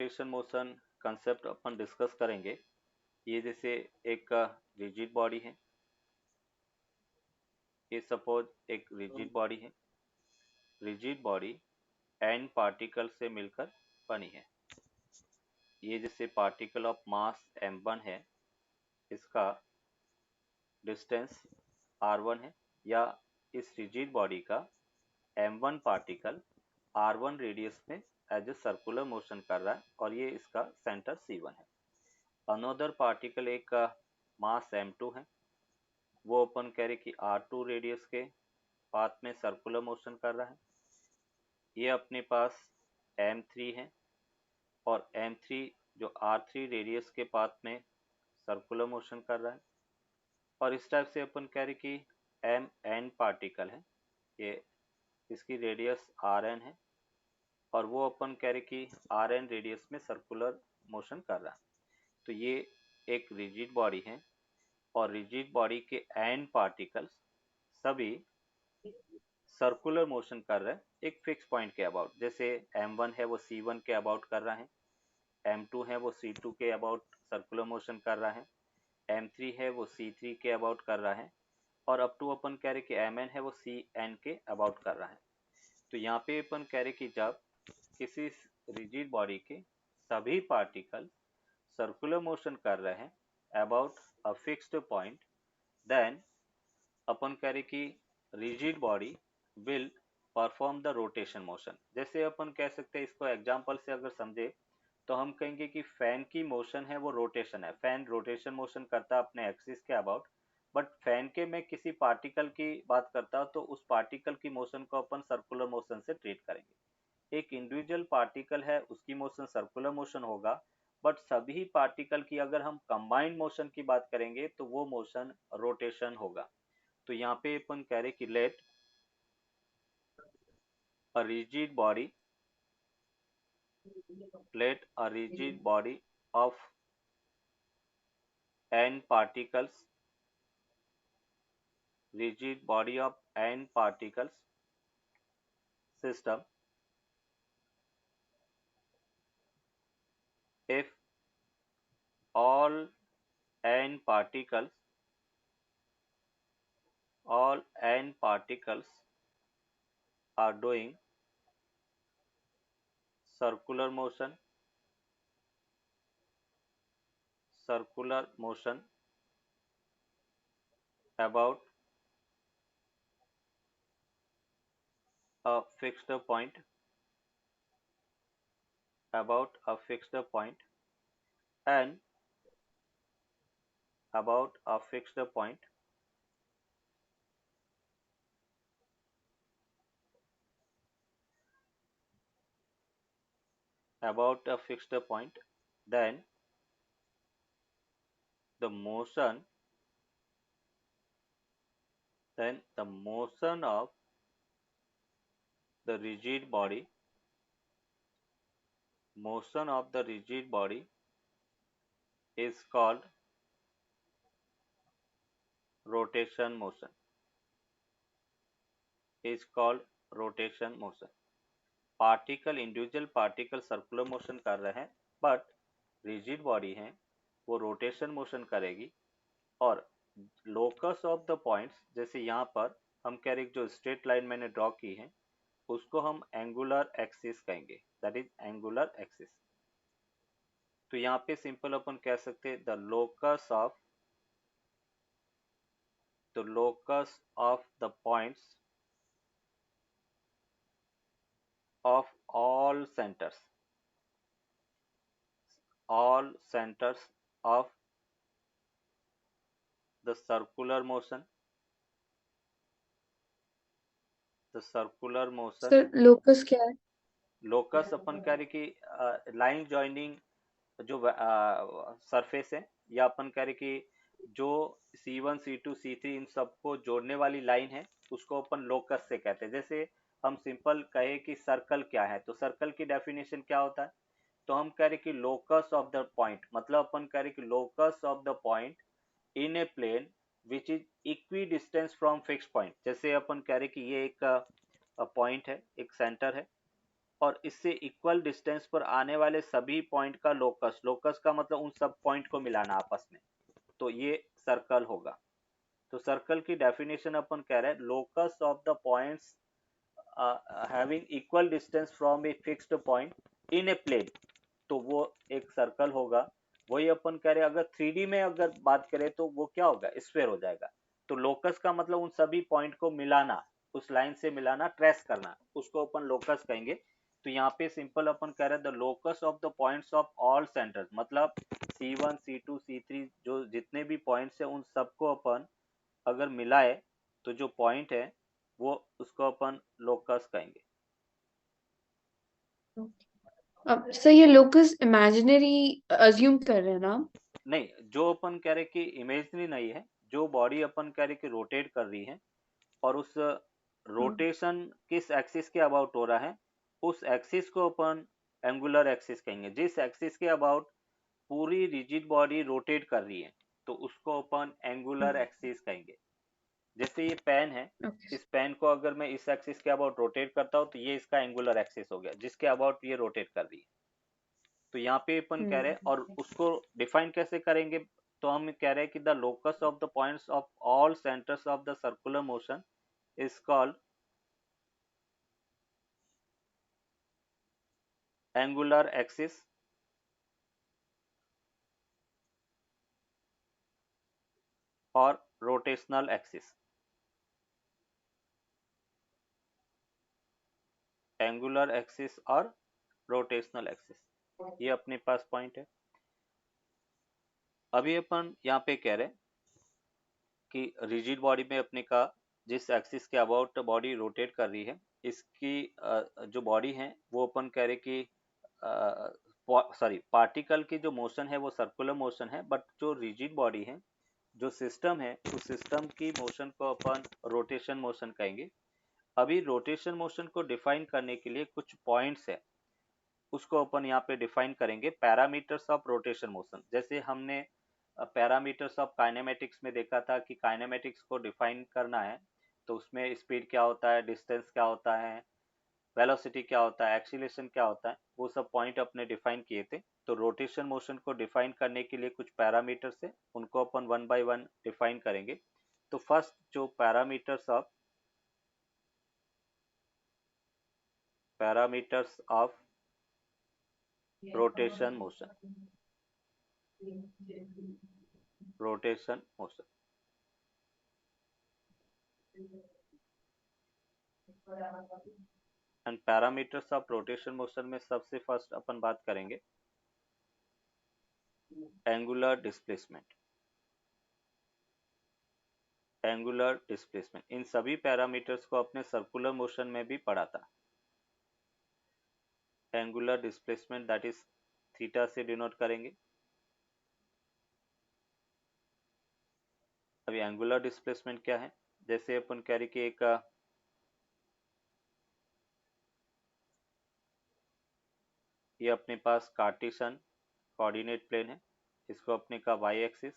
Rotation motion concept अपन discuss करेंगे। ये जैसे एक रिजिड बॉडी है। ये सपोज एक रिजिड बॉडी है। रिजिड बॉडी एन पार्टिकल से मिलकर बनी है। ये जैसे पार्टिकल ऑफ मास m1 है, इसका डिस्टेंस r1 है, या इस रिजिड बॉडी का m1 पार्टिकल r1 रेडियस में एज ए सर्कुलर मोशन कर रहा है और ये इसका सेंटर c1 है। अनोदर पार्टिकल एक मास m2 है, वो अपन कह रहे कि r2 रेडियस के पाथ में सर्कुलर मोशन कर रहा है। ये अपने पास m3 है और m3 जो r3 रेडियस के पाथ में सर्कुलर मोशन कर रहा है। और इस टाइप से अपन कह रहे कि mn पार्टिकल है, ये इसकी रेडियस rn है और वो अपन कह रहे कि rn रेडियस में सर्कुलर मोशन कर रहा है। तो ये एक रिजिड बॉडी है और रिजिड बॉडी के n पार्टिकल्स सभी सर्कुलर मोशन कर रहे हैं एक फिक्स पॉइंट के अबाउट। जैसे m1 है वो c1 के अबाउट कर रहा है, m2 है वो c2 के अबाउट सर्कुलर मोशन कर रहा है, m3 है वो c3 के अबाउट कर रहा है और अप टू अपन कह रहे कि mn है वो cn के अबाउट कर रहा है। तो यहाँ पे अपन कह रहे कि जब किसी रिजिड बॉडी के सभी पार्टिकल सर्कुलर मोशन कर रहे हैं about a fixed point, then अपन कह रहे कि rigid body will perform the rotation motion. जैसे अपन कह सकते हैं, इसको एग्जांपल से अगर समझे तो हम कहेंगे कि फैन की मोशन है वो रोटेशन है। फैन रोटेशन मोशन करता है अपने एक्सिस के अबाउट, बट फैन के में किसी पार्टिकल की बात करता हूँ तो उस पार्टिकल की मोशन को अपन सर्कुलर मोशन से ट्रीट करेंगे। एक इंडिविजुअल पार्टिकल है, उसकी मोशन सर्कुलर मोशन होगा, बट सभी पार्टिकल की अगर हम कंबाइंड मोशन की बात करेंगे तो वो मोशन रोटेशन होगा। तो यहाँ पे अपन कह रहे कि a rigid body let a rigid body of n particles, rigid body of n particles system, if all n particles are doing circular motion about a fixed point, and about a fixed point then the motion of the rigid body is called rotation motion. Particle, individual particle circular motion कर रहे हैं, but rigid body है वो rotation motion करेगी। और locus of the points, जैसे यहाँ पर हम कह रहे जो स्ट्रेट लाइन मैंने ड्रॉ की है उसको हम एंगुलर एक्सिस कहेंगे, दैट इज एंगुलर एक्सिस। तो यहाँ पे सिंपल अपन कह सकते हैं the locus of the points of all centers of the circular motion sir locus क्या है? लोकस अपन कह रहे कि लाइन जॉइनिंग जो सरफेस है, या अपन कह रहे कि जो C1 C2 C3 इन सबको जोड़ने वाली लाइन है उसको अपन लोकस से कहते हैं। जैसे हम सिंपल कहे कि सर्कल क्या है, तो सर्कल की डेफिनेशन क्या होता है, तो हम कह रहे कि लोकस ऑफ द पॉइंट, मतलब अपन कह रहे कि locus of the point in a plane which is equidistance from fix point. जैसे अपन कह रहे कि ये एक पॉइंट है, एक सेंटर है, और इससे इक्वल डिस्टेंस पर आने वाले सभी पॉइंट का लोकस, लोकस का मतलब उन सब पॉइंट को मिलाना आपस में, तो ये सर्कल होगा। तो सर्कल की डेफिनेशन अपन कह रहे हैं, locus of the points having equal distance from a fixed point in a plane, तो वो एक सर्कल होगा। वही अपन कह रहे हैं, अगर 3D में अगर बात करें तो वो क्या होगा, स्फीयर हो जाएगा। तो लोकस का मतलब उन सभी पॉइंट को मिलाना, उस लाइन से मिलाना, ट्रेस करना, उसको अपन लोकस कहेंगे। तो यहाँ पे सिंपल अपन कह रहे हैं the locus of the points of all centres, मतलब C1 C2 C3 जो जितने भी पॉइंट्स है उन सबको अपन अगर मिलाए तो जो पॉइंट है वो उसको अपन लोकस कहेंगे। अब सर ये लोकस इमेजिनरी अज्यूम कर रहे हैं ना? नहीं, जो अपन कह रहे कि इमेजनरी नहीं है, जो बॉडी अपन कह रहे कि रोटेट कर रही है और उस हाँ, रोटेशन किस एक्सिस के अबाउट हो रहा है, उस एक्सिस को अपन एंगुलर एक्सिस कहेंगे। जिस एक्सिस के अबाउट पूरी रिजिड बॉडी रोटेट कर रही है तो उसको अपन एंगुलर एक्सिस कहेंगे। जैसे ये पेन है, ओके। इस पेन को अगर मैं इस एक्सिस के अबाउट रोटेट करता हूँ तो ये इसका एंगुलर एक्सिस हो गया जिसके अबाउट ये रोटेट कर रही है। तो यहाँ पे अपन कह रहे हैं, और उसको डिफाइन कैसे करेंगे, तो हम कह रहे हैं कि the locus of the points of all centres of the circular motion is called angular axis और रोटेशनल एक्सिस। एंगुलर एक्सिस और रोटेशनल एक्सिस, ये अपने पास पॉइंट है। अभी अपन यहाँ पे कह रहे हैं कि रिजिड बॉडी में अपने का जिस एक्सिस के अबाउट बॉडी रोटेट कर रही है, इसकी जो बॉडी है वो अपन कह रहे कि सॉरी, पार्टिकल की जो मोशन है वो सर्कुलर मोशन है, बट जो रिजिड बॉडी है, जो सिस्टम है, उस सिस्टम की मोशन को अपन रोटेशन मोशन कहेंगे। अभी रोटेशन मोशन को डिफाइन करने के लिए कुछ पॉइंट्स है, उसको अपन यहाँ पे डिफाइन करेंगे, पैरामीटर्स ऑफ रोटेशन मोशन। जैसे हमने पैरामीटर्स ऑफ काइनेमेटिक्स में देखा था कि काइनेमेटिक्स को डिफाइन करना है तो उसमें स्पीड क्या होता है, डिस्टेंस क्या होता है, वेलोसिटी क्या होता है, एक्सीलरेशन क्या होता है, वो सब पॉइंट अपने डिफाइन किए थे। तो रोटेशन मोशन को डिफाइन करने के लिए कुछ पैरामीटर्स है, उनको अपन वन बाय वन डिफाइन करेंगे। तो फर्स्ट जो parameters of rotation motion, rotation motion and parameters of rotation motion में सबसे फर्स्ट अपन बात करेंगे एंगुलर डिस्प्लेसमेंट। एंगुलर डिस्प्लेसमेंट, इन सभी पैरामीटर्स को अपने सर्कुलर मोशन में भी पढ़ा था। Angular displacement that is theta से डिनोट करेंगे। अभी एंगुलर डिस्प्लेसमेंट क्या है, जैसे अपन कह रहे कि एक ये अपने पास कार्टेशियन कोऑर्डिनेट प्लेन है, इसको अपने का वाई एक्सिस,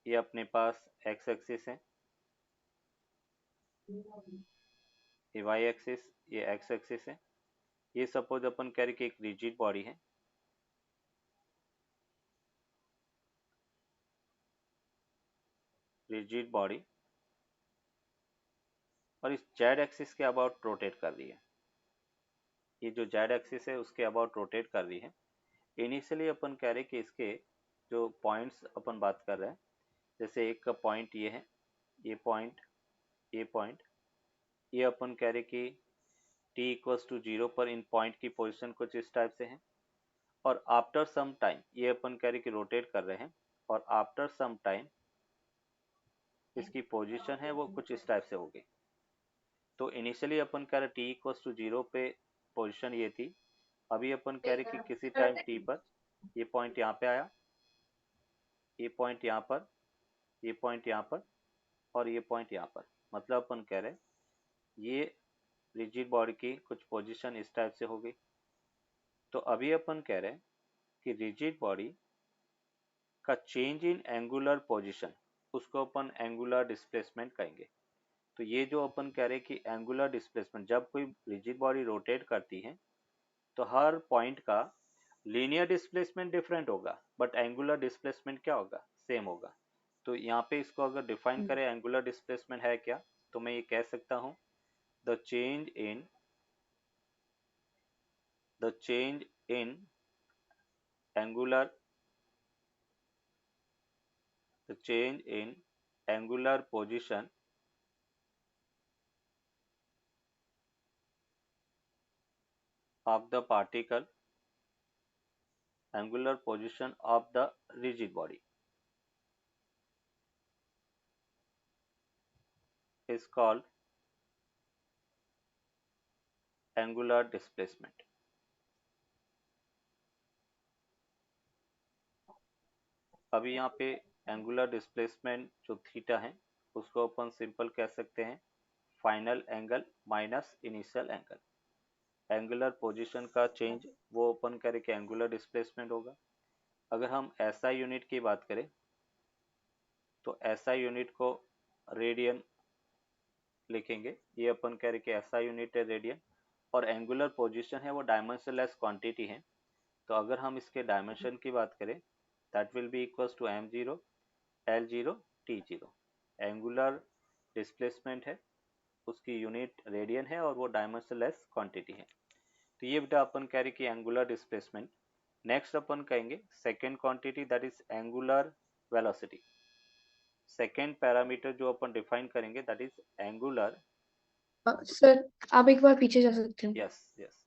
ये अपने पास एक्स एक्सिस है, ये वाई एक्सिस, ये एक्स एक्सिस है। ये सपोज अपन कह रहे कि एक रिजिड बॉडी है, रिजिड बॉडी, और इस जेड एक्सिस के अबाउट रोटेट कर रही है। ये जो जेड एक्सिस है उसके अबाउट रोटेट कर रही है। इनिशियली अपन कह रहे कि इसके जो पॉइंट्स अपन बात कर रहे हैं, जैसे एक पॉइंट ये है, ये पॉइंट, ये पॉइंट, ये अपन कह रहे कि t इक्वल्स टू 0 पर इन पॉइंट की पोजीशन कुछ इस टाइप से है, और आफ्टर सम टाइम ये अपन कह रहे कि रोटेट कर रहे हैं, और आफ्टर सम टाइम इसकी पोजीशन है वो कुछ इस टाइप से होगी। तो इनिशियली अपन कह रहे t इक्वल्स टू 0 पे पोजीशन ये थी, अभी अपन कह रहे कि किसी टाइम t पर ये पॉइंट यहाँ पे आया, ये पॉइंट यहाँ पर, ये पॉइंट यहाँ पर, और ये पॉइंट यहाँ पर, मतलब अपन कह रहे ये रिजिड बॉडी की कुछ पोजीशन इस टाइप से हो गई। तो अभी अपन कह रहे हैं कि रिजिड बॉडी का चेंज इन एंगुलर पोजीशन, उसको अपन एंगुलर डिस्प्लेसमेंट कहेंगे। तो ये जो अपन कह रहे हैं कि एंगुलर डिस्प्लेसमेंट, जब कोई रिजिड बॉडी रोटेट करती है तो हर पॉइंट का लीनियर डिस्प्लेसमेंट डिफरेंट होगा, बट एंगुलर डिस्प्लेसमेंट क्या होगा, सेम होगा। तो यहाँ पे इसको अगर डिफाइन करें एंगुलर डिस्प्लेसमेंट है क्या, तो मैं ये कह सकता हूँ the change in the change in angular the change in angular position of the particle, angular position of the rigid body is called angular displacement. अभी यहाँ पे एंगुलर डिस्प्लेसमेंट जो थीटा है उसको अपन सिंपल कह सकते हैं final angle minus initial angle. Angular position का चेंज वो अपन करें कि एंगुलर डिस्प्लेसमेंट होगा। अगर हम एसआई यूनिट की बात करें तो एसआई यूनिट को रेडियन लिखेंगे, ये अपन कह रहे कि एसआई यूनिट है रेडियन, और एंगुलर पोजीशन है वो डायमेंशनलेस क्वांटिटी है। तो अगर हम इसके डायमेंशन की बात करें that will be equals to m0 l0 t0। Angular displacement है उसकी यूनिट रेडियन है और वो डायमेंशनलेस क्वांटिटी है। तो ये बेटा अपन कह रहे कि एंगुलर डिस्प्लेसमेंट। नेक्स्ट अपन कहेंगे second quantity that is angular velocity. Second parameter जो अपन डिफाइन करेंगे दैट इज एंगुलर। सर आप एक बार पीछे जा सकते हैं। Yes yes.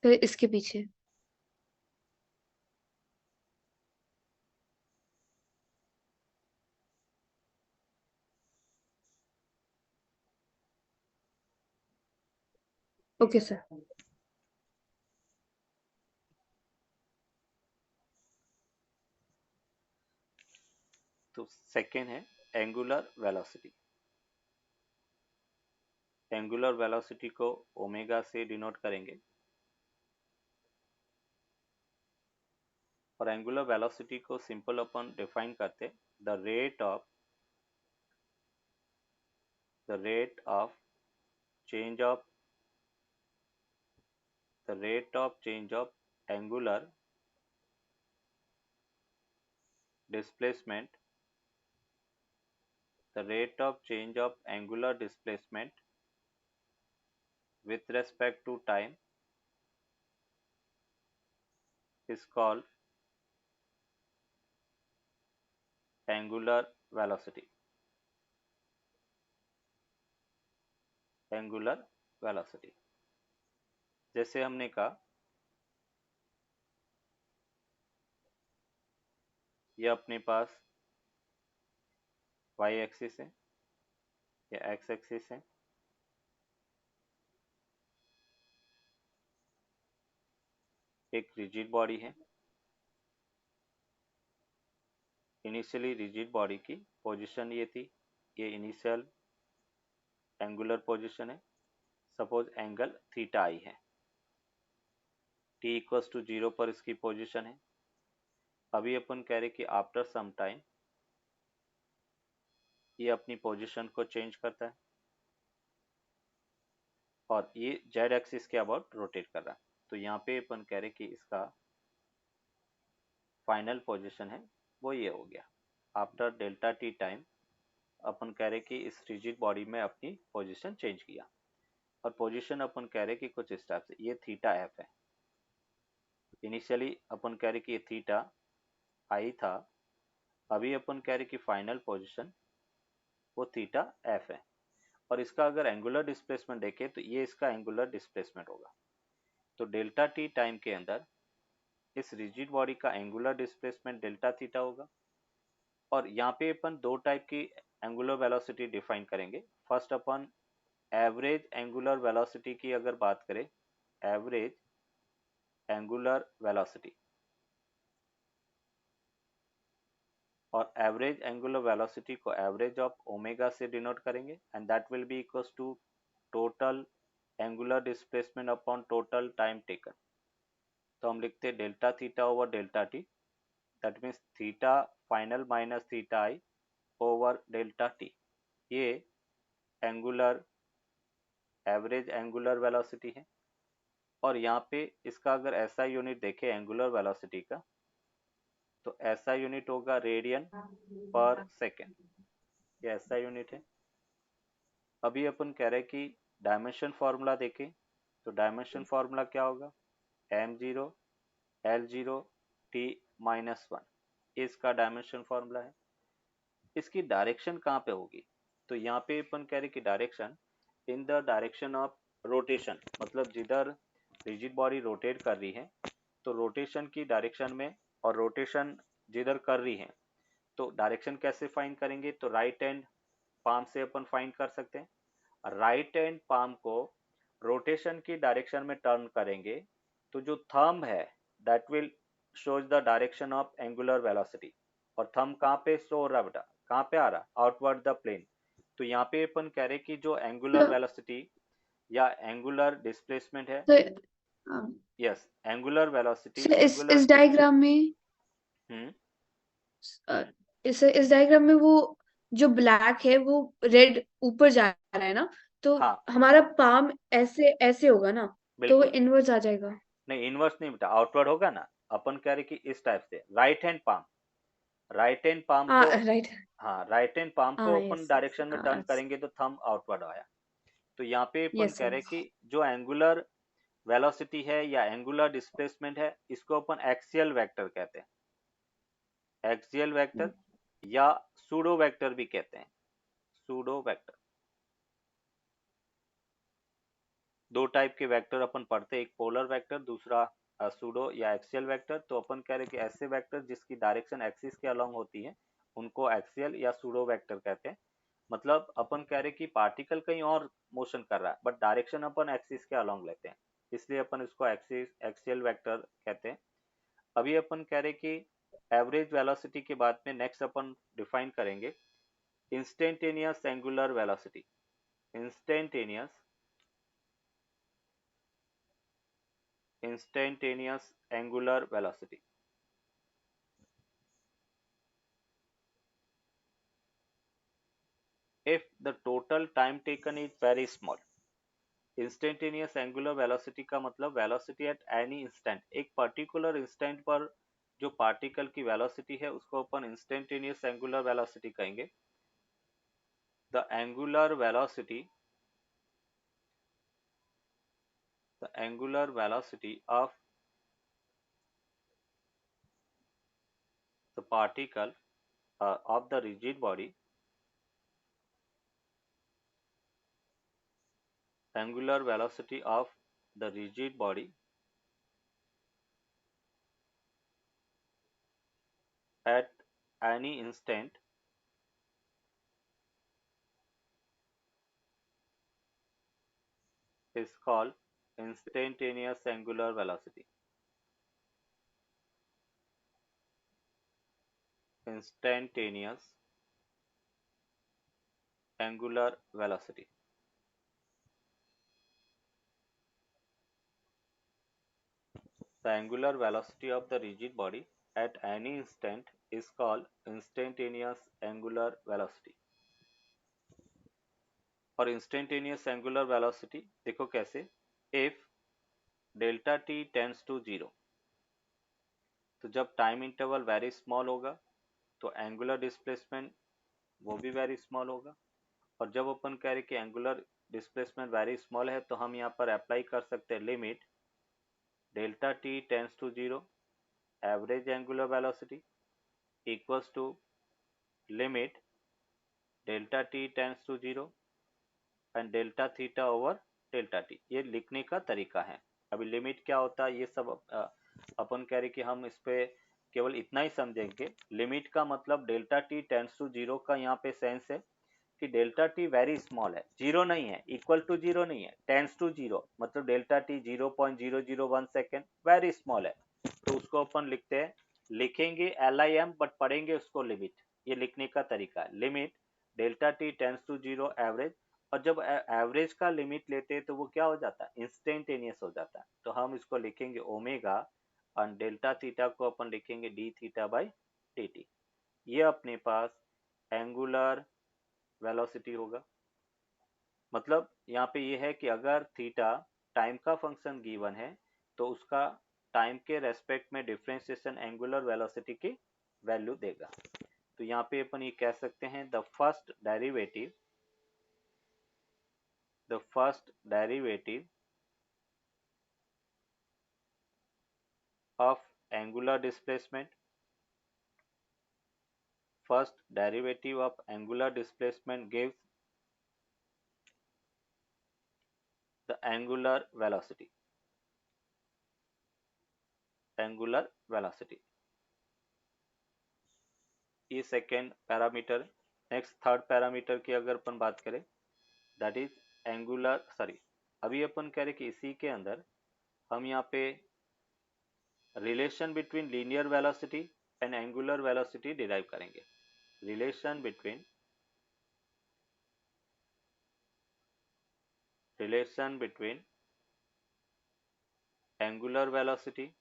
सर इसके पीछे। Okay sir. तो सेकेंड है एंगुलर वेलोसिटी। एंगुलर वेलोसिटी को ओमेगा से डिनोट करेंगे और एंगुलर वेलोसिटी को सिंपल अपन डिफाइन करते the rate of change of the rate of change of angular displacement the rate of change of angular displacement with respect to time is called angular velocity। angular velocity जैसे हमने कहा ये अपने पास y axis है या x axis है। एक rigid body है। इनिशियली रिजिड बॉडी की पोजीशन ये थी, ये इनिशियल एंगुलर पोजीशन है। सपोज एंगल थीटा आई है, t इक्वल्स टू 0 पर इसकी पोजीशन है। अभी अपन कह रहे कि आफ्टर सम टाइम ये अपनी पोजीशन को चेंज करता है और ये जेड एक्सिस के अबाउट रोटेट कर रहा है। तो यहाँ पे अपन कह रहे कि इसका फाइनल पोजीशन है वो ये हो गया आफ्टर डेल्टा टी टाइम। अपन कह रहे कि इस रिजिड बॉडी में अपनी पोजीशन चेंज किया और पोजीशन अपन कह रहे कि कुछ इस टाइप से, ये थीटा एफ है। इनिशियली अपन कह रहे कि ये थीटा आई था, अभी अपन कह रहे कि फाइनल पोजीशन वो थीटा एफ है। और इसका अगर एंगुलर डिस्प्लेसमेंट देखें तो ये इसका एंगुलर डिस्प्लेसमेंट होगा। तो डेल्टा टी टाइम के अंदर इस रिजिड बॉडी का एंगुलर डिस्प्लेसमेंट डेल्टा थीटा होगा। और यहाँ पे अपन दो टाइप की एंगुलर वेलोसिटी डिफाइन करेंगे। फर्स्ट अपन एवरेज एंगुलर वेलोसिटी की अगर बात करें, एवरेज एंगुलर वेलोसिटी, और एवरेज एंगुलर वेलोसिटी को एवरेज ऑफ ओमेगा से डिनोट करेंगे and that will be equals to total angular displacement upon total time taken. तो हम लिखते हैं delta theta over delta t, that means theta final minus theta I over delta t. ये angular average angular velocity है। और यहाँ पे इसका अगर ऐसा यूनिट देखें एंगुलर वेलोसिटी का, तो ऐसा यूनिट होगा रेडियन पर सेकेंड। ये ऐसा यूनिट है। अभी अपन कह रहे हैं कि डायमेंशन फार्मूला देखें, तो डायमेंशन फार्मूला क्या होगा, m0 l0 t माइनस 1, इसका डायमेंशन फार्मूला है। इसकी डायरेक्शन कहाँ पे होगी, तो यहाँ पे अपन कह रहे कि direction in the direction of rotation, मतलब जिधर रिजिड बॉडी रोटेट कर रही है तो रोटेशन की डायरेक्शन में, और रोटेशन जिधर कर रही है तो डायरेक्शन कैसे फाइंड करेंगे, तो राइट हैंड पाम से अपन फाइंड कर सकते हैं। राइट हैंड पाम को रोटेशन की डायरेक्शन में टर्न करेंगे तो जो थंब है that will shows the direction of angular velocity. और थंब कहाँ पे शो हो रहा है बेटा, कहाँ पे आ रहा, आउटवर्ड द प्लेन। तो यहाँ पे अपन कह रहे कि जो एंगुलर तो वेलोसिटी या एंगुलर डिस्प्लेसमेंट है, तो हाँ, yes angular velocity so angular इस डायग्राम में हम्म अ, इस डायग्राम में वो जो ब्लैक है वो रेड ऊपर जा रहा है ना, तो हाँ हमारा पाम ऐसे ऐसे होगा ना, तो वो बिल्कुल। इनवर्स आ जाएगा। नहीं इनवर्स नहीं बेटा, आउटवर्ड होगा ना। अपन कह रहे कि इस टाइप से right hand palm, right hand palm हाँ को, राइट। हाँ राइट हैंड पाम को हाँ अपन यस यस डायरेक्शन में टर्न हाँ करेंगे तो थंब आउटवर्ड आया। तो यहाँ पे अपन यस कह रहे यस। कि जो एंगुलर वेलोसिटी है या एंगुलर डिस्प्लेसमेंट है इसको अपन एक्सियल वेक्टर कहते हैं, एक्सियल वेक्टर या सूडो वेक्टर भी कहते हैं, सूडो वेक्टर। दो टाइप के वेक्टर अपन पढ़ते हैं, एक पोलर वेक्टर, दूसरा सूडो या एक्सियल वेक्टर। तो अपन कह रहे कि ऐसे वेक्टर जिसकी डायरेक्शन एक्सिस के अलोंग होती है उनको एक्सियल या सूडो वेक्टर कहते हैं। मतलब अपन कह रहे कि पार्टिकल कहीं और मोशन कर रहा है बट डायरेक्शन अपन एक्सिस के अलोंग लेते हैं, इसलिए अपन इसको एक्सिस एक्सियल वेक्टर कहते हैं। अभी अपन कह रहे कि एवरेज वेलोसिटी के बाद में नेक्स्ट अपन डिफाइन करेंगे instantaneous angular velocity. Instantaneous instantaneous angular velocity. If the total time taken is very small, instantaneous angular velocity का मतलब वेलोसिटी एट एनी इंस्टेंट, एक पर्टिकुलर इंस्टेंट पर जो पार्टिकल की वेलोसिटी है उसको अपन इंस्टेंटेनियस एंगुलर वेलोसिटी कहेंगे। The angular velocity, the angular velocity of the particle of the rigid body, angular velocity of the rigid body at any instant is called instantaneous angular velocity. Instantaneous angular velocity. The angular velocity of the rigid body at any instant is called instantaneous angular velocity. और instantaneous angular velocity देखो कैसे, if delta t tends to 0, तो जब time interval very small होगा तो angular displacement वो भी very small होगा। और जब अपन कह रहे कि एंगुलर डिस्प्लेसमेंट वेरी स्मॉल है तो हम यहाँ पर अप्लाई कर सकते हैं limit delta t tends to 0 average angular velocity equals to limit delta t tends to 0 and delta theta over delta t. ये लिखने का तरीका है। अभी लिमिट क्या होता है ये सब अपन कह रहे कि हम इस पे केवल इतना ही समझेंगे। लिमिट का मतलब डेल्टा टी टेंस टू 0 का यहाँ पे सेंस है कि डेल्टा टी वेरी स्मॉल है, जीरो नहीं है, इक्वल टू जीरो नहीं है, टेंस टू जीरो मतलब delta T 0.001 second very small है। तो उसको अपन लिखते हैं, लिखेंगे LIM बट पढ़ेंगे उसको लिमिट। ये लिखने का तरीका है, limit delta t tends to 0 average. और जब एवरेज का लिमिट लेते हैं तो वो क्या हो जाता है, इंस्टेंटेनियस हो जाता है। तो हम इसको लिखेंगे ओमेगा और डेल्टा थीटा को अपन लिखेंगे D theta by d T. ये अपने पास एंगुलर वेलोसिटी होगा। मतलब यहाँ पे ये है कि अगर थीटा टाइम का फंक्शन गिवन है तो उसका टाइम के रेस्पेक्ट में डिफरेंशिएशन एंगुलर वेलोसिटी की वैल्यू देगा। तो यहाँ पे अपन ये कह सकते हैं the first derivative of angular displacement gives the angular velocity। ये second parameter. Next third parameter की अगर अपन बात करें, दैट इज अभी अपन कह रहे कि इसी के अंदर हम यहाँ पे relation between linear velocity and angular velocity derive करेंगे। Relation between angular velocity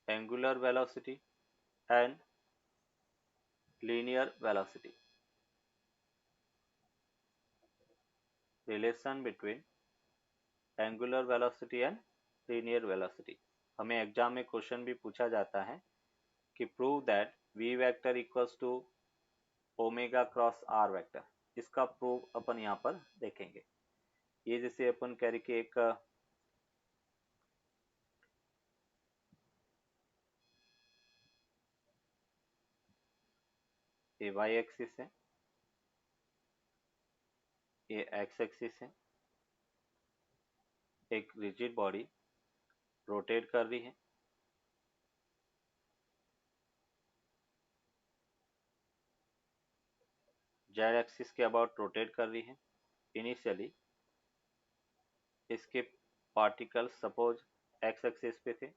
and linear velocity. Relation between angular velocity and linear velocity. हमें एग्जाम में क्वेश्चन भी पूछा जाता है कि prove that v vector equals to omega cross r vector. इसका prove अपन यहाँ पर देखेंगे। ये जैसे अपन कह रहे कि एक ये y एक्सिस है, ये x एक्सिस है, एक रिजिड बॉडी रोटेट कर रही है, z एक्सिस के अबाउट रोटेट कर रही है। इनिशियली इसके पार्टिकल्स सपोज x एक्सिस पे थे।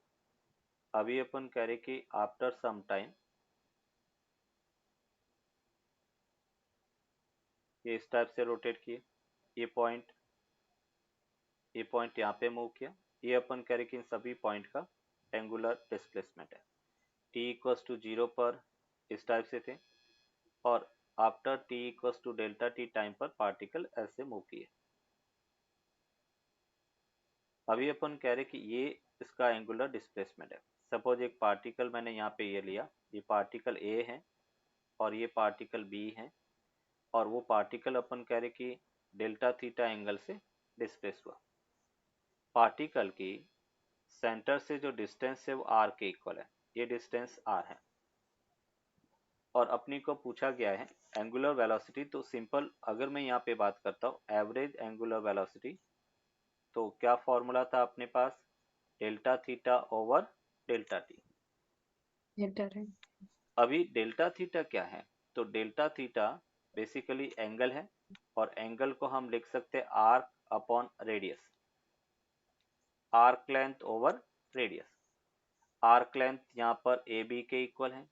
अभी अपन कह रहे कि आफ्टर सम टाइम ये इस टाइप से रोटेट किए, ये पॉइंट यहाँ पे मूव किया। ये अपन कह रहे कि इन सभी पॉइंट का एंगुलर डिस्प्लेसमेंट है। t इक्वल्स टू 0 पर इस टाइप से थे और आफ्टर t इक्वल्स टू डेल्टा t टाइम पर पार्टिकल ऐसे मूव किए। अभी अपन कह रहे कि ये इसका एंगुलर डिस्प्लेसमेंट है। सपोज एक पार्टिकल मैंने यहाँ पे ये लिया, ये पार्टिकल A है और ये पार्टिकल B है, और वो पार्टिकल अपन कह रहे कि डेल्टा थीटा एंगल से डिस्प्लेस हुआ। पार्टिकल की सेंटर से जो डिस्टेंस है वो r के इक्वल है, ये डिस्टेंस r है। और अपनी को पूछा गया है एंगुलर वेलोसिटी। तो सिंपल अगर मैं यहाँ पे बात करता हूँ एवरेज एंगुलर वेलोसिटी, तो क्या फॉर्मूला था अपने पास, delta theta over delta t. Better है। अभी डेल्टा थीटा क्या है, तो डेल्टा थीटा बेसिकली एंगल है और एंगल को हम लिख सकते हैं arc upon radius, arc length over radius. Arc length यहाँ पर ए बी के इक्वल है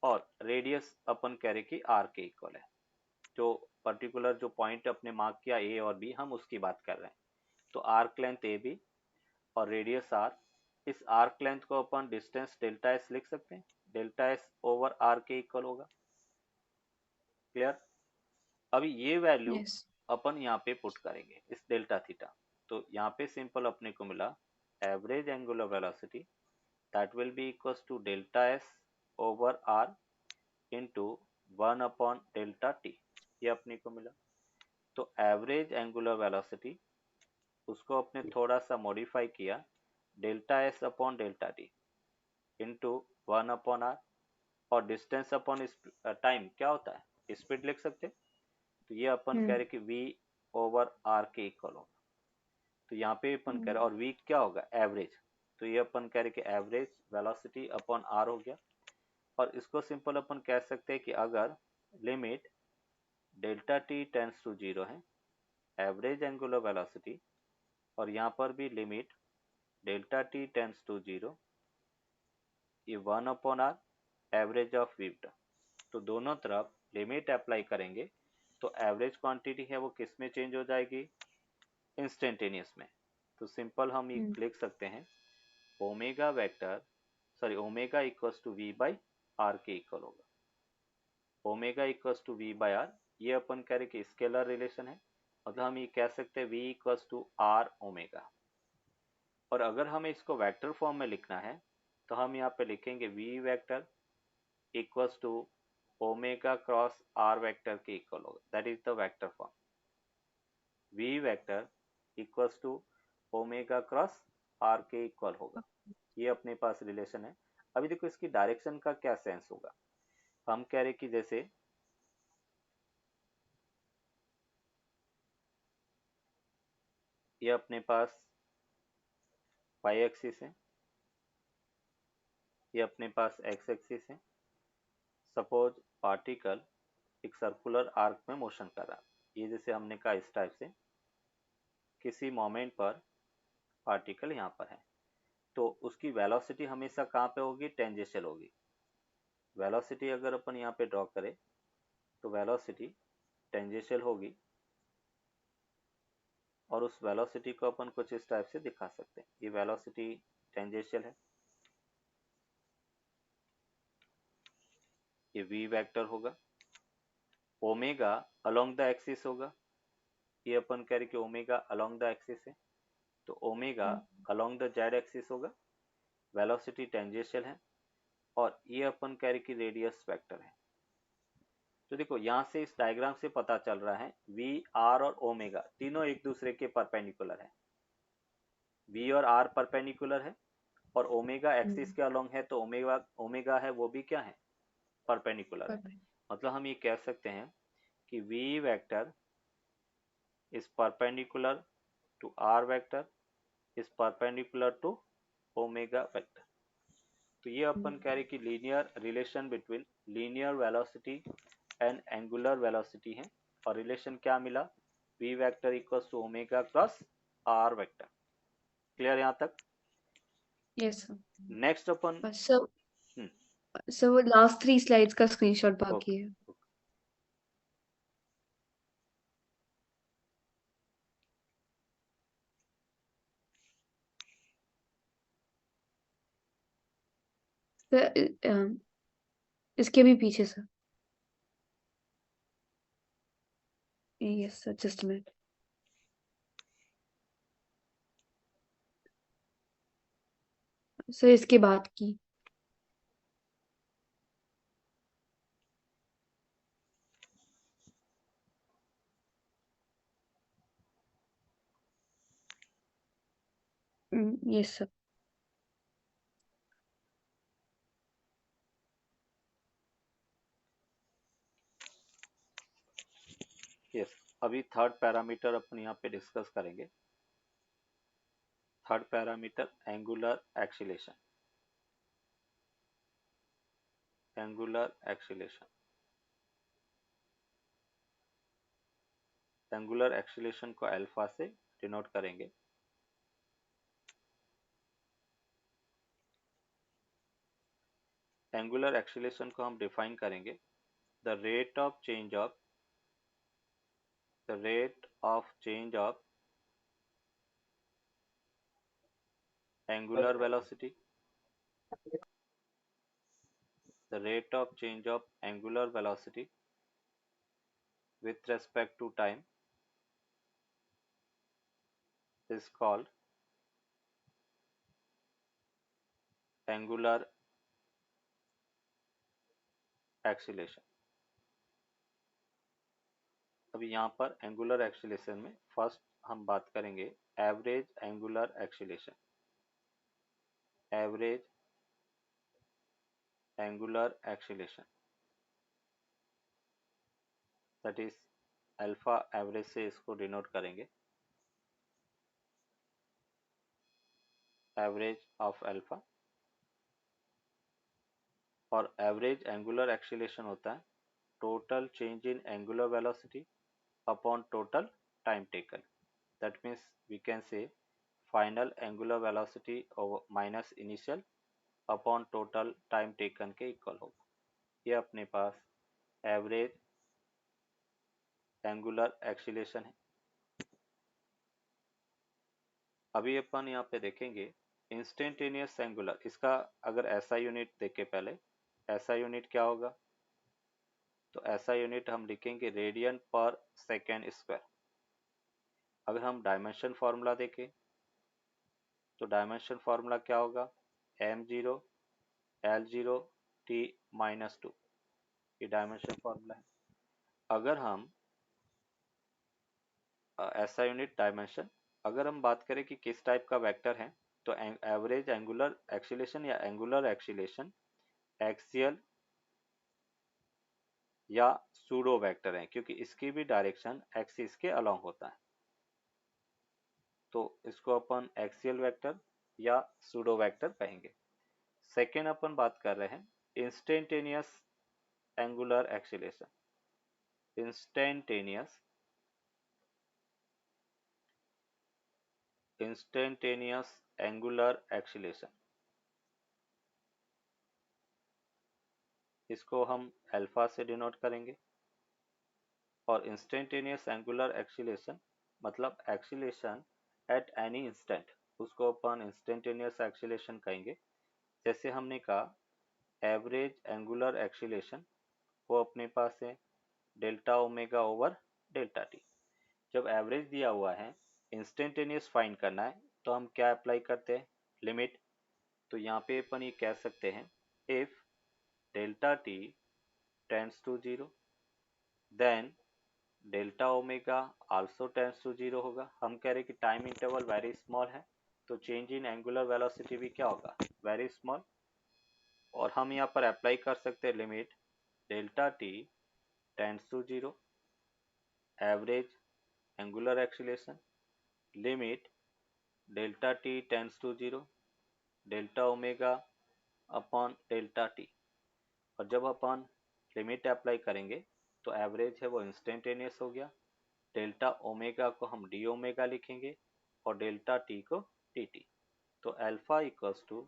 और रेडियस अपन कह रहे कि आर के इक्वल है। जो पर्टिकुलर जो पॉइंट अपने मार्क किया ए और बी, हम उसकी बात कर रहे हैं। तो आर्क लेंथ ए बी और रेडियस आर, इस आर्क लेंथ को अपन डिस्टेंस डेल्टा एस लिख सकते हैं। डेल्टा एस ओवर आर के इक्वल होगा। क्लियर। अभी ये वैल्यू यस। अपन यहाँ पे पुट करेंगे इस डेल्टा थीटा। तो यहाँ पे सिंपल अपने को मिला average angular velocity that will be equals to delta s over r into 1 upon delta t, ये अपने को मिला। तो एवरेज एंगुलर वेलोसिटी उसको अपने थोड़ा सा मॉडिफाई किया, delta s upon delta t into 1 upon r, और डिस्टेंस अपॉन टाइम क्या होता है, स्पीड लिख सकते। तो ये अपन कह रहे कि v ओवर आर के इक्वल होगा। तो यहाँ पे अपन कह रहे और v क्या होगा, एवरेज। तो ये अपन कह रहे कि एवरेज वेलोसिटी अपॉन आर हो गया। और इसको सिंपल अपन कह सकते हैं कि अगर limit delta t tends to 0 है, एवरेज एंगुलर वेलोसिटी, और यहाँ पर भी limit delta t tends to 0, ये 1 upon r average of vector. तो दोनों तरफ लिमिट अप्लाई करेंगे तो एवरेज क्वांटिटी है वो किस में चेंज हो जाएगी, इंस्टेंटेनियस में। तो सिंपल हम ये लिख सकते हैं omega vector omega equals to v by r के इक्वल होगा। Omega equals to v by r, ये अपन कह रहे कि स्केलर रिलेशन है, मतलब हम ये कह सकते हैं v equals to r omega. और अगर हमें इसको वेक्टर फॉर्म में लिखना है तो हम यहाँ पे लिखेंगे v vector equals to omega cross r vector के इक्वल होगा, that is the vector form. V vector equals to omega cross r के इक्वल होगा, ये अपने पास रिलेशन है। अभी देखो इसकी डायरेक्शन का क्या सेंस होगा। हम कह रहे कि जैसे ये अपने पास वाई एक्सिस है, ये अपने पास एक्स एक्सिस है। सपोज पार्टिकल एक सर्कुलर आर्क में मोशन कर रहा है, ये जैसे हमने कहा इस टाइप से किसी मोमेंट पर पार्टिकल यहाँ पर है, तो उसकी वेलोसिटी हमेशा कहाँ पे होगी, टेंजेंशियल होगी। वेलोसिटी अगर अपन यहाँ पे ड्रॉ करें तो वेलोसिटी टेंजेंशियल होगी, और उस वेलोसिटी को अपन कुछ इस टाइप से दिखा सकते हैं। ये वेलोसिटी टेंजेंशियल है, ये वी वेक्टर होगा। ओमेगा अलोंग द एक्सिस होगा, ये अपन कह रहे कि ओमेगा अलोंग द एक्सिस है, तो omega along the Z axis होगा। वेलोसिटी टेंजेंशियल है, और ये अपन कह रहे कि रेडियस वेक्टर है। तो देखो यहाँ से इस डायग्राम से पता चल रहा है वी आर और ओमेगा तीनों एक दूसरे के परपेंडिकुलर है। वी और आर परपेंडिकुलर है, और ओमेगा एक्सिस के अलोंग है, तो ओमेगा ओमेगा है वो भी क्या है, परपेंडिकुलर है। मतलब हम ये कह सकते हैं कि v vector is perpendicular to r vector is perpendicular to omega vector. तो ये अपन कह रहे कि linear relation between linear velocity and angular velocity है, और रिलेशन क्या मिला, v vector equals to omega cross r vector. Clear यहाँ तक? Yes sir. नेक्स्ट अपन सर सर वो लास्ट 3 स्लाइड्स का स्क्रीनशॉट बाकी ओके है। सर इसके भी पीछे sir. Yes sir, just a minute. Sir इसके बाद की। Yes sir. यस, अभी थर्ड पैरामीटर अपन यहाँ पे डिस्कस करेंगे। Third parameter angular acceleration. Angular acceleration, angular acceleration को अल्फा से डिनोट करेंगे। एंगुलर एक्सीलेशन को हम डिफाइन करेंगे the rate of change of angular velocity, the rate of change of angular velocity with respect to time is called angular acceleration. अभी यहाँ पर angular acceleration में फर्स्ट हम बात करेंगे average angular acceleration. Average angular acceleration that is alpha average से इसको denote करेंगे, एवरेज ऑफ अल्फा। और एवरेज एंगुलर एक्सीलेशन होता है total change in angular velocity upon total time taken. That means we can say final angular velocity over minus initial upon total time taken के equal होगा। ये अपने पास average angular acceleration है। अभी अपन यहाँ पे देखेंगे इंस्टेंटेनियस एंगुलर, इसका अगर ऐसा यूनिट देखे पहले, ऐसा यूनिट क्या होगा, तो ऐसा यूनिट हम लिखेंगे रेडियन पर सेकेंड स्क्वायर। अगर हम डायमेंशन फार्मूला देखें तो डायमेंशन फार्मूला क्या होगा, m0 l0 t-2, ये डायमेंशन फार्मूला है। अगर हम ऐसा यूनिट डायमेंशन, अगर हम बात करें कि किस टाइप का वेक्टर है, तो एवरेज एंगुलर एक्सीलरेशन या एंगुलर एक्सीलरेशन एक्सियल या सूडो वेक्टर है, क्योंकि इसकी भी डायरेक्शन एक्सिस के अलोंग होता है, तो इसको अपन एक्सियल वेक्टर या सूडो वेक्टर कहेंगे। सेकेंड अपन बात कर रहे हैं instantaneous angular acceleration. Instantaneous angular acceleration, इसको हम अल्फा से डिनोट करेंगे। और इंस्टेंटेनियस एंगुलर एक्सीलरेशन मतलब एक्सीलरेशन एट एनी इंस्टेंट, उसको अपन इंस्टेंटेनियस एक्सीलरेशन कहेंगे। जैसे हमने कहा एवरेज एंगुलर एक्सीलरेशन, वो अपने पास है delta omega over delta T. जब एवरेज दिया हुआ है, इंस्टेंटेनियस फाइंड करना है, तो हम क्या अप्लाई करते हैं, लिमिट। तो यहाँ पे अपन ये कह सकते हैं if delta t tends to zero then delta omega also tends to zero होगा। हम कह रहे हैं कि टाइम इंटरवल वेरी स्मॉल है, तो चेंज इन एंगुलर वेलोसिटी भी क्या होगा, वेरी स्मॉल। और हम यहाँ पर अप्लाई कर सकते हैं limit delta t tends to zero average angular acceleration, limit delta t tends to zero delta omega upon delta t. और जब अपन लिमिट अप्लाई करेंगे तो एवरेज है वो इंस्टेंटेनियस हो गया, डेल्टा ओमेगा को हम डी ओमेगा लिखेंगे और डेल्टा टी को टी टी। तो alpha equals to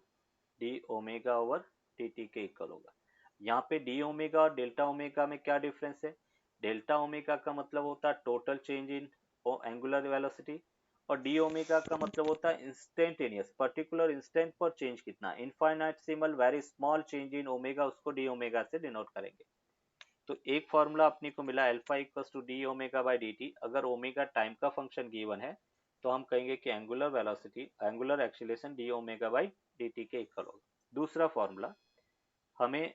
d omega over t t के इक्वल होगा। यहाँ पे डी ओमेगा और डेल्टा ओमेगा में क्या डिफरेंस है, डेल्टा ओमेगा का मतलब होता है total change in angular velocity, और डी ओमेगा का मतलब होता है इंस्टेंटेनियस, पर्टिकुलर इंस्टेंट पर चेंज कितना, infinitesimal very small change in omega, उसको डी ओमेगा से डिनोट करेंगे। तो एक फॉर्मूला अपने को मिला alpha equals to d omega by d t. अगर ओमेगा टाइम का फंक्शन गिवन है तो हम कहेंगे कि angular velocity angular acceleration d omega by d t के इक्वल होगा। दूसरा फॉर्मूला, हमें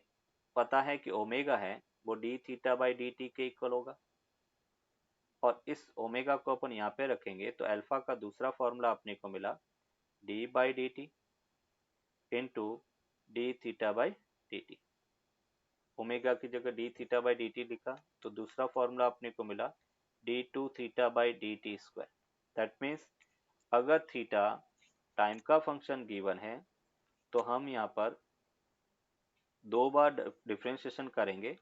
पता है कि ओमेगा है वो D theta by d t के इक्वल होगा, और इस ओमेगा को अपन यहाँ पे रखेंगे तो अल्फा का दूसरा फॉर्मूला अपने को मिला d by d t into d theta by d t. Omega की जगह d theta by d t लिखा, तो दूसरा फॉर्मूला अपने को मिला d two theta by d t square. That means अगर थीटा टाइम का फंक्शन गिवन है तो हम यहाँ पर दो बार डिफ्रेंशिएशन करेंगे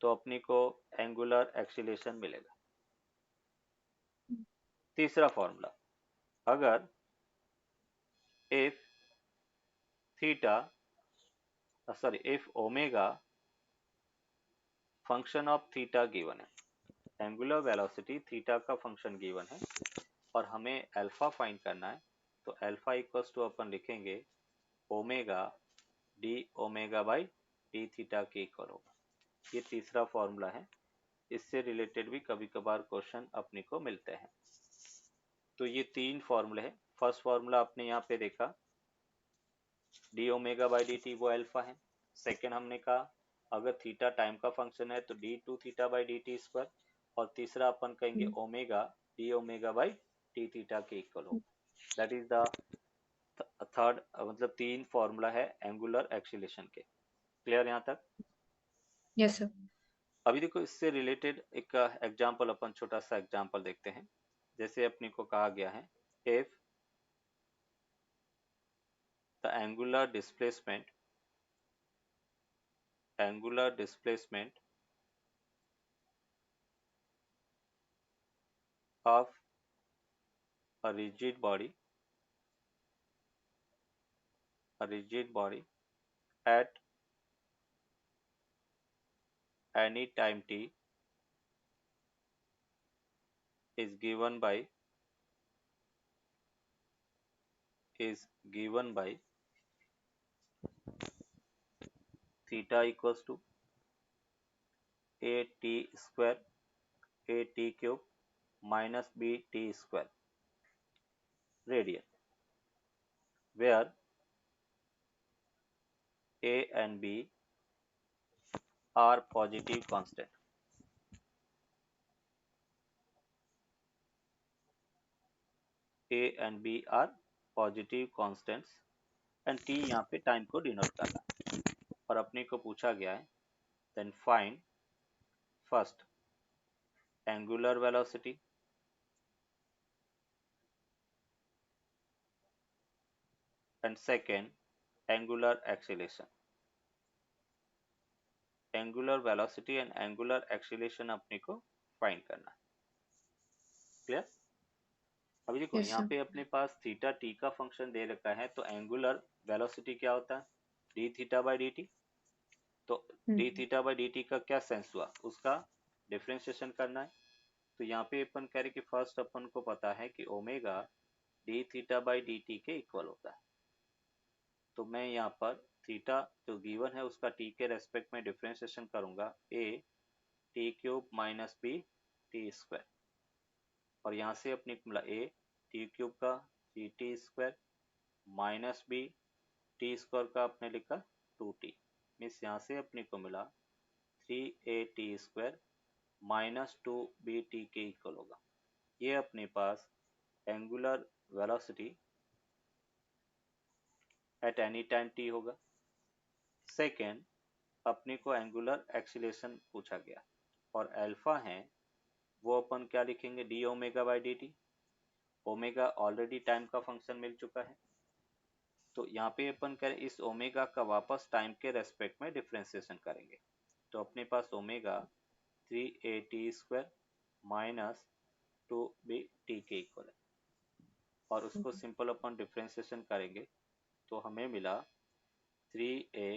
तो अपने को एंगुलर एक्सीलरेशन मिलेगा। तीसरा फॉर्मूला, अगर if theta if omega function of theta given है, एंगुलर वेलोसिटी थीटा का फंक्शन गिवन है और हमें अल्फा फाइंड करना है, तो अल्फा इक्वल्स टू अपन लिखेंगे omega d omega by d theta के इक्वल होगा। ये तीसरा फॉर्मूला है, इससे रिलेटेड भी कभी कभार क्वेश्चन अपने को मिलते हैं। तो ये तीन फॉर्मूले हैं। फर्स्ट फॉर्मूला आपने यहाँ पे देखा d omega by d t, वो अल्फा है। सेकेंड हमने कहा अगर थीटा टाइम का फंक्शन है तो d two theta by d t square, और तीसरा अपन कहेंगे omega d omega by t theta के इक्वल होगा। दैट इज द थर्ड, मतलब तीन फॉर्मूला है एंगुलर एक्सीलरेशन के। क्लियर यहाँ तक? Yes sir. अभी देखो इससे रिलेटेड एक एग्जांपल, अपन छोटा सा एग्जांपल देखते हैं। जैसे अपने को कहा गया है if the angular displacement of a rigid body at any time t is given by is given by theta equals to a t square a t cube minus b t square radian, where a and b are positive constant. A and b are positive constants and t यहाँ पे time को denote कर रहा है और अपने को पूछा गया है then find first angular velocity and second angular acceleration. Angular velocity and angular acceleration अपने को फाइंड करना है। क्लियर? अभी देखो यस यहाँ सर। पे अपने पास थीटा टी का फंक्शन दे रखा है तो एंगुलर वेलोसिटी क्या होता है d theta by d t. तो d theta by d t का क्या सेंस हुआ उसका डिफ्रेंशिएशन करना है। तो यहाँ पे अपन कह रहे कि फर्स्ट अपन को पता है कि omega D theta by d t के इक्वल होता है। तो मैं यहाँ पर थीटा जो गिवन है उसका टी के रेस्पेक्ट में डिफ्रेंशिएशन करूंगा a t cube minus b t square और यहाँ से अपने को मिला ए टी क्यूब का जी t square minus b t square का अपने लिखा 2t मीन्स यहाँ से अपने को मिला 3a t square minus 2bt के इक्वल होगा। ये अपने पास angular velocity at any time t होगा। सेकेंड अपने को एंगुलर एक्सीलरेशन पूछा गया और अल्फा है वो अपन क्या लिखेंगे D omega by d t. Omega already time का फंक्शन मिल चुका है तो यहाँ पे अपन करें इस ओमेगा का वापस टाइम के रेस्पेक्ट में डिफ्रेंसिएशन करेंगे तो अपने पास omega 3a t square minus 2bt के इक्वल है और उसको सिंपल अपन डिफ्रेंसिएशन करेंगे तो हमें मिला 3a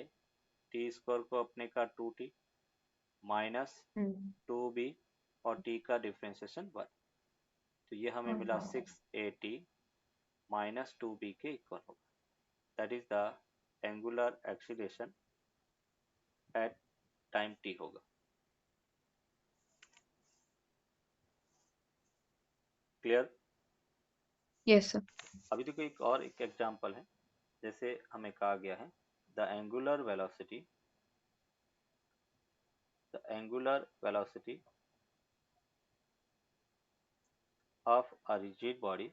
t स्क्वायर को अपने का 2t माइनस 2b और t का डिफ्रेंसिएशन 1 तो ये हमें मिला 6a t माइनस 2b के इक्वल होगा। That is the angular acceleration at time t होगा। क्लियर? Yes sir. अभी देखो एक और एक एग्जांपल है जैसे हमें कहा गया है the angular velocity of a rigid body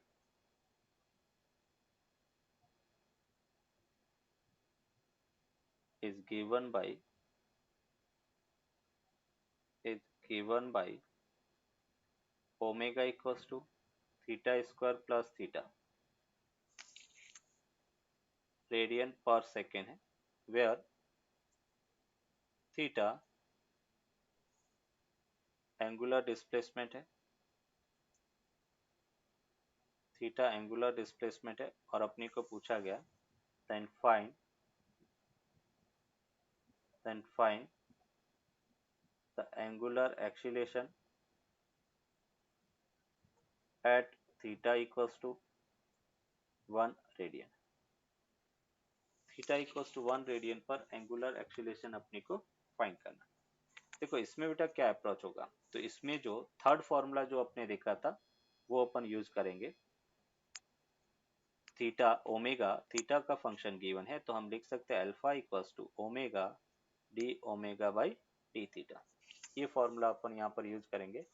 is given by omega equals to theta square plus theta radian पर सेकेंड है वेयर थीटा एंगुलर डिस्प्लेसमेंट है और अपने को पूछा गया then find the angular acceleration at theta equals to 1 radian. Theta equals to 1 radian पर angular acceleration अपने को फाइंड करना। देखो इसमें बेटा क्या अप्रोच होगा तो इसमें जो थर्ड फॉर्मूला जो अपने देखा था वो अपन यूज करेंगे। थीटा ओमेगा थीटा का फंक्शन गिवन है तो हम लिख सकते हैं alpha equals to omega d omega by d theta. ये फॉर्मूला अपन यहाँ पर यूज करेंगे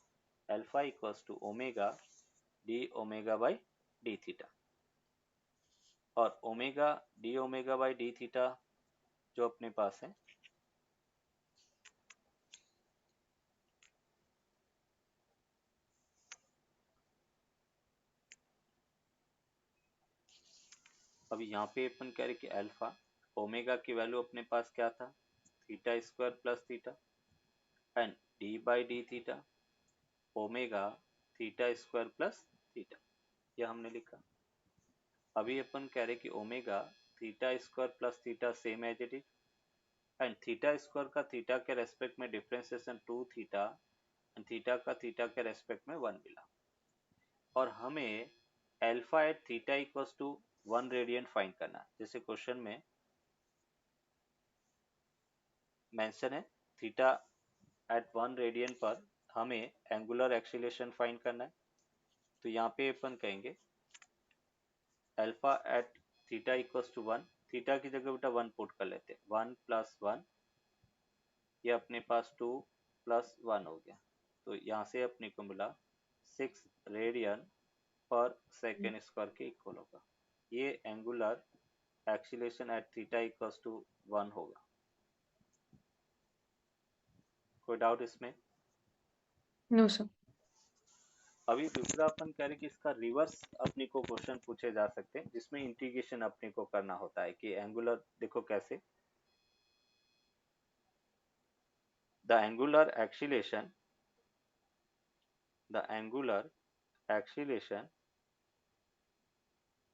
alpha equals to omega d omega by d theta और omega d omega by d theta जो अपने पास है अभी यहाँ पे अपन कह रहे कि अल्फा ओमेगा की वैल्यू अपने पास क्या था theta square plus theta and d by d theta omega theta square plus theta यह हमने लिखा। अभी अपन कह रहे कि omega theta square plus theta same as it is and theta square का थीटा के रेस्पेक्ट में डिफ्रेंसिएशन 2 थीटा एंड थीटा का थीटा के रेस्पेक्ट में 1 मिला और हमें alpha at theta equals to 1 radian find करना है। जैसे क्वेश्चन में मेंशन है थीटा एट 1 रेडियन पर हमें एंगुलर एक्सीलरेशन फाइंड करना है। तो यहाँ पे अपन कहेंगे alpha at theta equals to 1, theta की जगह बेटा 1 पुट कर लेते हैं, 1 + 1, ये अपने पास 2 + 1 हो गया। तो यहाँ से अपने को मिला 6 रेडियन पर सेकेंड स्क्वायर के इक्वल होगा। ये angular acceleration at theta equals to 1 होगा। कोई डाउट इसमें? No sir. अभी दूसरा अपन कह रहे कि इसका रिवर्स अपने को क्वेश्चन पूछे जा सकते हैं, जिसमें इंटीग्रेशन अपने को करना होता है कि एंगुलर देखो कैसे, the angular acceleration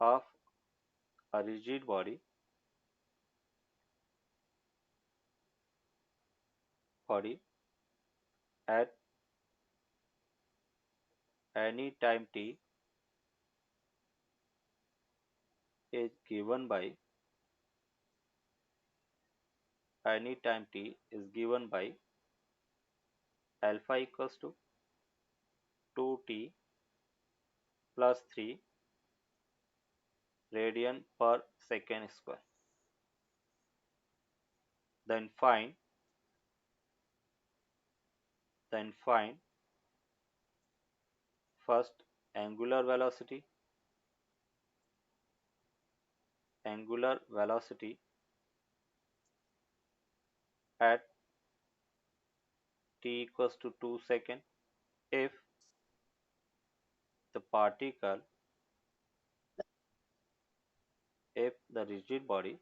of a rigid body at any time t is given by alpha equals to 2t plus 3 radian per second square. Then find first angular velocity at t equals to 2 seconds if the particle if the rigid body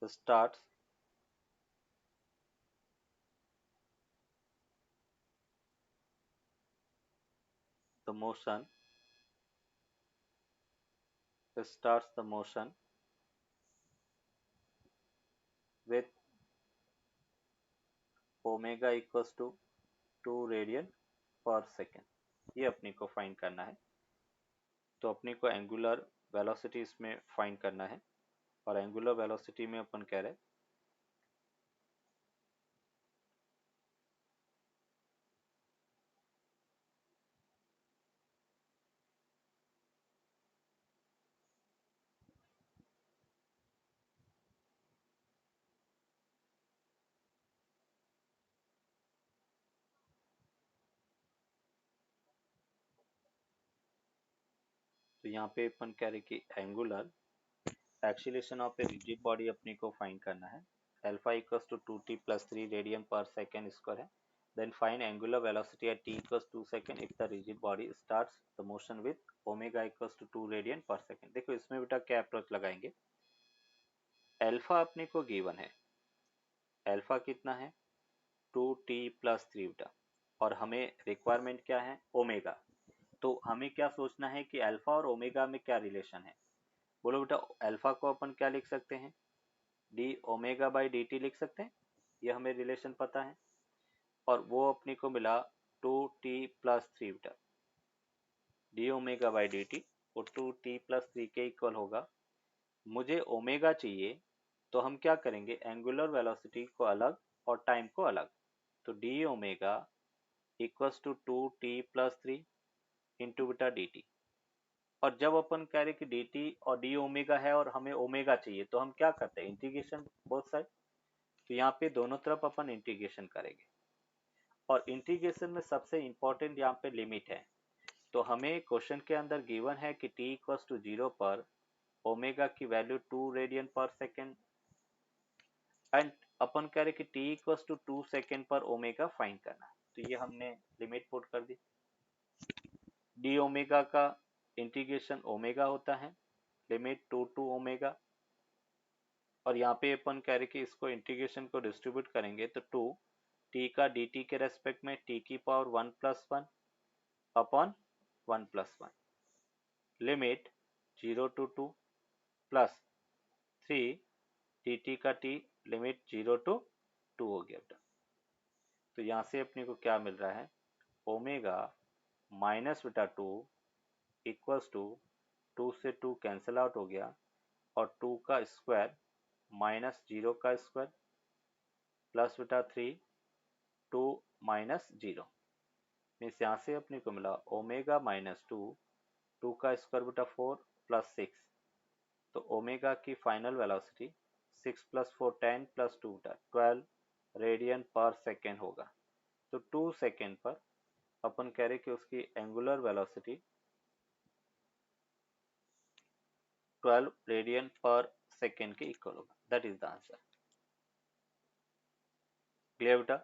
starts the motion with omega equals to 2 radian पर second. ये अपने को find करना है। तो अपने को angular velocity इसमें फाइंड करना है, और एंगुलर वेलोसिटी में अपन कह रहे हैं तो यहाँ पे अपन कह रहे कि angular acceleration of a rigid body अपने को फाइंड करना है। Alpha equals to 2t + 3 radian पर सेकेंड स्क्वायर है। Then find angular velocity at t equals 2 second if the rigid body starts the motion with omega equals to 2 radian पर second. देखो इसमें बेटा क्या अप्रोच लगाएंगे, अल्फा अपने को गिवन है, अल्फा कितना है 2t + 3 बेटा, और हमें रिक्वायरमेंट क्या है ओमेगा। तो हमें क्या सोचना है कि अल्फा और ओमेगा में क्या रिलेशन है। बोलो बेटा, अल्फा को अपन क्या लिख सकते हैं, D omega by d T लिख सकते हैं, ये हमें रिलेशन पता है। और वो अपने को मिला 2t + 3 बेटा, D omega by d t, वो 2t + 3 के इक्वल होगा। मुझे ओमेगा चाहिए, तो हम क्या करेंगे, एंगुलर वेलोसिटी को अलग और टाइम को अलग। तो d omega equals to 2t + 3 into बेटा डी टी। और जब अपन कह रहे कि डी टी और डी ओमेगा है और हमें ओमेगा चाहिए, तो हम क्या करते हैं, इंटीग्रेशन बोथ साइड। तो यहाँ पे दोनों तरफ अपन इंटीग्रेशन करेंगे, और इंटीग्रेशन में सबसे इंपॉर्टेंट यहाँ पे लिमिट है। तो हमें क्वेश्चन के अंदर गिवन है कि t इक्वल्स टू 0 पर ओमेगा की वैल्यू 2 रेडियन पर सेकेंड, एंड अपन कह रहे कि t इक्वल्स टू 2 सेकेंड पर ओमेगा फाइंड करना। तो ये हमने लिमिट पुट कर दी। डी ओमेगा का इंटीग्रेशन ओमेगा होता है, लिमिट 2 टू ओमेगा, और यहाँ पे अपन कह रहे कि इसको इंटीग्रेशन को डिस्ट्रीब्यूट करेंगे तो 2 t का dt के रेस्पेक्ट में t की power 1 + 1 upon 1 + 1, limit 0 to 2 plus 3 dt का t लिमिट 0 टू 2 हो गया बेटा। तो यहाँ से अपने को क्या मिल रहा है, ओमेगा माइनस बेटा 2 इक्वल्स टू 2 से 2 कैंसिल आउट हो गया, और 2 का स्क्वायर माइनस 0 का स्क्वायर प्लस बेटा 3 2 माइनस 0 मीन्स यहाँ से अपने को मिला ओमेगा माइनस 2 2 का स्क्वायर बेटा 4 प्लस 6। तो ओमेगा की final velocity 6 plus 4 10 plus 2 12 radian पर सेकेंड होगा। तो 2 सेकेंड पर अपन कह रहे कि उसकी एंगुलर वेलोसिटी 12 रेडियन पर सेकेंड के इक्वल होगा। That is the answer. Clear बेटा?